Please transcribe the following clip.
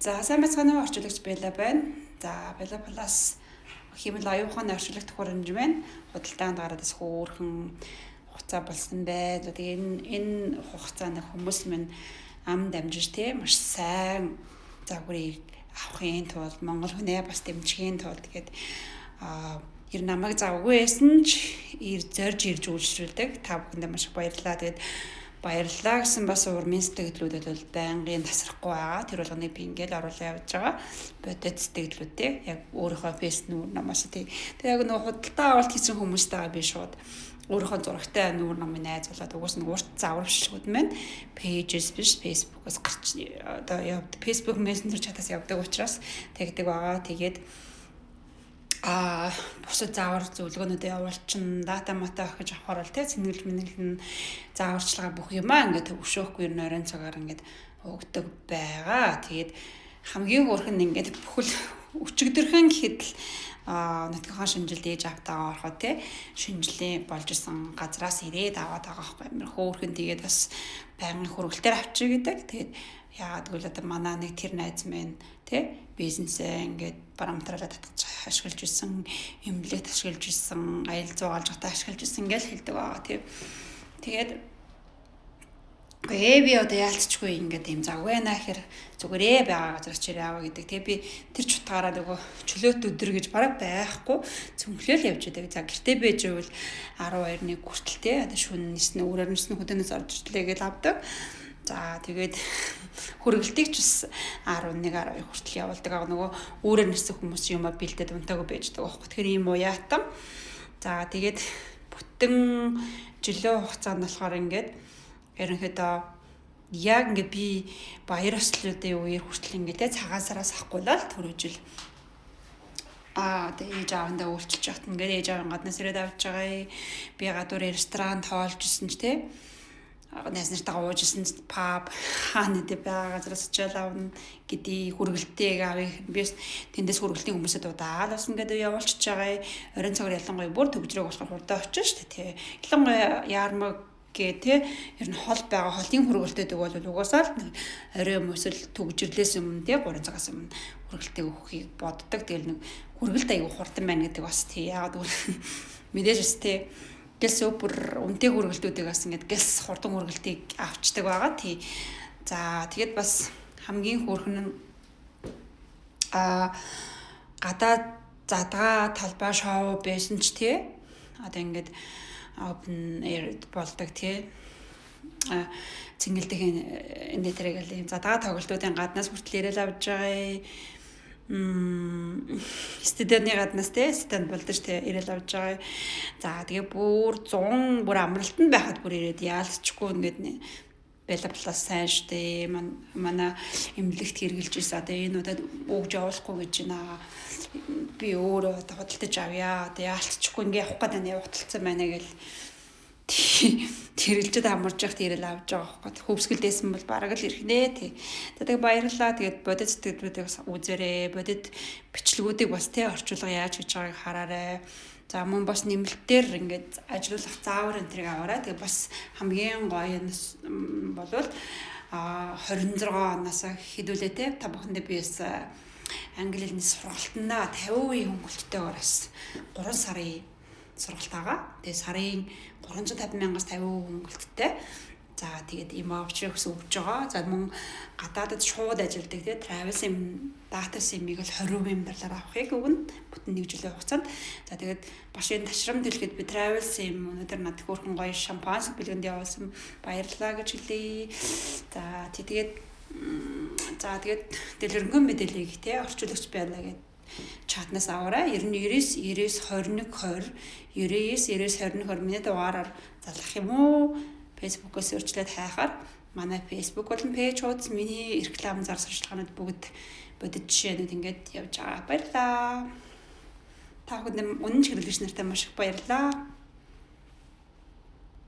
За сайн байцгаана уу орчуулагч Бэла байна. За Бэла Plus хэмэл оюухан орчуулагч хурамж байна. Худалдаанд гараад хөөрхөн хугацаа болсон бай. Тэгээ энэ хугацаанд хүмүүс минь ам дамжиж маш сайн загварыг авахын тулд Монгол хүнээ бас дэмжихийн тулд тэгээд ер намайг завгүй байсан ч зорж ирж үйлчлүүлдэг. Та бүхэндээ маш их баярлалаа. Тэгээд баярлалаа гэсэн бас урмын сэтгэлдлүүдэд бол байнгын тасрахгүй байгаа. Тэр болгоныг би ингээл оруулаад явж байгаа. Бодит сэтгэлдлүүдээ яг өөрийнхөө фэйс нүүр намаас тэг яг нөгөө худалдаа авалт хийсэн хүмүүстэйгээ би шууд өөрийнхөө зурагтай нүүр намын найз болоод угаас нь урт заврагчшгууд маань pages биш Facebook-ос гарч одоо явд Facebook Messenger чатаас явдаг учраас тэгдэг байгаа. Тэгээд бусад заавар зөвлөгөөнүүдээ явуулчин дата мата өгч авахаар л цэнгэлж мэнэлэн зааварчилгаа бүх юмаа ингээд төвшөөхгүй нойрон цагаар ингээд өгдөг байгаа. Тэгээд хамгийн хөөрхөн ингээд бүхэл өчигдөрхөн гэхэд л нутгийн шинжилт ээж автаа орохоо шинжилгээ болж исэн газраас ирээд аваад байгаа байхгүй амар хөөрхөн. Тэгээд бас байнгын хөргөлтөөр авчиг гэдэг. Тэгээд яагаад гэвэл одоо манай нэг тэр найз минь бизнесээ ингээд параметраараа татгаж ашиглаж исэн, эмнэлэгт ашиглаж исэн, аялал зуугаалж гадаа ашиглаж исэн гэж хэлдэг байгаа. Тэгээд би одоо яалтчгүй ингээд юм завгүй наа гэхээр зүгээрээ байгаа газраас чирээ аваа гэдэг. Тэгээ би тэр чутгаараа нөгөө чөлөөт өдөр гэж бараг байхгүй цөмхлөөл явж байдаг. За гэртээ байж ивэл 12-1 хүртэл одоо шөнө ниснэ өөрөөр ниснэ хөдөөнөөс орж ирлээ гэж авдаг. За тэгээд хөргөлтийг ч бас 11-12 хүртэл явуулдаг. Нөгөө өөрөөр нисэх хүмүүс юмаа бэлдээд унтаагүй байждаг байхгүй. Тэгэхээр ийм уяатан. За тэгээд бүтэн жилийн хугацаанд болохоор ингээд ерөнхийдөө яг ингээд би баяр ёслолын үеэр хүртэл ингээд цагаан сараас ахгүй л түрүү жил тэгээ ээж аавандаа үйлчилж явахт ингээд ээж аавын гаднаас ирээд авч байгаа. Би гадуур ресторан тоолж исэн ч найз нартайгаа уужсэн паб хаана дэ байгаа газраас очиад авна гэдэг хүргэлтэйг авъя. Би тэндээс хүргэлтийн хүмүүсэд удаад бас ингээд явуулчихж байгаа. Орон цагаар ялангуяа бүр төгжрөөг болохоор хурдаа очиж шүү дээ. Ялангуяа яармаг ер нь хол байгаа холын хүргэлтээдэг бол угаасаа л орой мөсөл төгжрлээс өмнө 3 цагаас өмнө хүргэлтээ өгөхийг боддог. Тэгэл нэг хүргэлт аягүй хурдан байна гэдэг бас яагаад гэвэл мэдээж бас гэлс өөр үнэтэй хүргэлтүүдийг бас ингээд гэлс хурдан хүргэлтийг авчдаг байгаа. За тэгээд бас хамгийн хөөрхөн нь гадаад задгаа талбай шоу байсан ч одоо ингээд open air болдог цэнгэлдэх энэ тэрэг л задгаа тоглолтуудын гаднаас хүртэл ирээл авч байгаа. Студентны гаднаас студент болдож ирээл авч байгаа. За тэгээ бүр 100 бүр амралтанд байхад бүр ирээд яалцчихгүй ингээд Бэла Plus сайн штэ манай эмнэлэгт хэрэгжилж ирсэн. Одоо энэ удаад өгж явуулахгүй гэж байна. Би өөрөө худалдаж авъя. Одоо яалцчихгүй ингээд явах гэдэг нь явуулсан байна гэл тэрэлжэд амарж явахт ирээл авч байгаа байхгүй. Хөвсгөлдээсэн бол бараг л ирэх нэ. Тэгээд баярлалаа. Тэгээд бодит сэтгэлдлүүдийг бас үзээрэй. Бодит бичлэгүүдийг бас орчуулга яаж хийж байгааг хараарай. За мөн бас нэмэлтээр ингээд ажиллах заавар энэ тэрийг аваарай. Тэгээд бас хамгийн гоё нь болвол 26 оноос хэдүүлээ та бүхэндээ би бас англи хэлний сургалтандаа 50% хөнгөлөлттэйгээр бас 3 сарын сургалт байгаа. Тэгээ сарын 350,000-аас 50% хөнгөлөлттэй. За тэгээд ийм авчрах гэсэн өгж байгаа. За мөн гадаадд шууд ажилладаг travel sim data sim-ийг л 20% доллар авахыг өгнө. Бүтэн нэг жилийн хугацаанд. За тэгээд башийн ташрам дэлгэхэд би travel sim өнөөдөр над хөөрхөн гоё шампанс бэлгэнд явуулсан баярлалаа гэж хэлье. За тэгээд дэлгэрэнгүй мэдээллийг орчуулагч байна гэдэг чатнаас аваарай. 99 99 21 20 99 99 21 20 миний дугаараар залгах юм уу? Facebook-оос өрчлөөд хайхаар манай Facebook болон пэйж хуудас миний реклам зар сурталчилгаанууд бүгд бодит жишээнүүд ингээд явж байгаа. Баярлалаа. Та бүхэнд үнэн чиглэлч нартай маш их баярлалаа.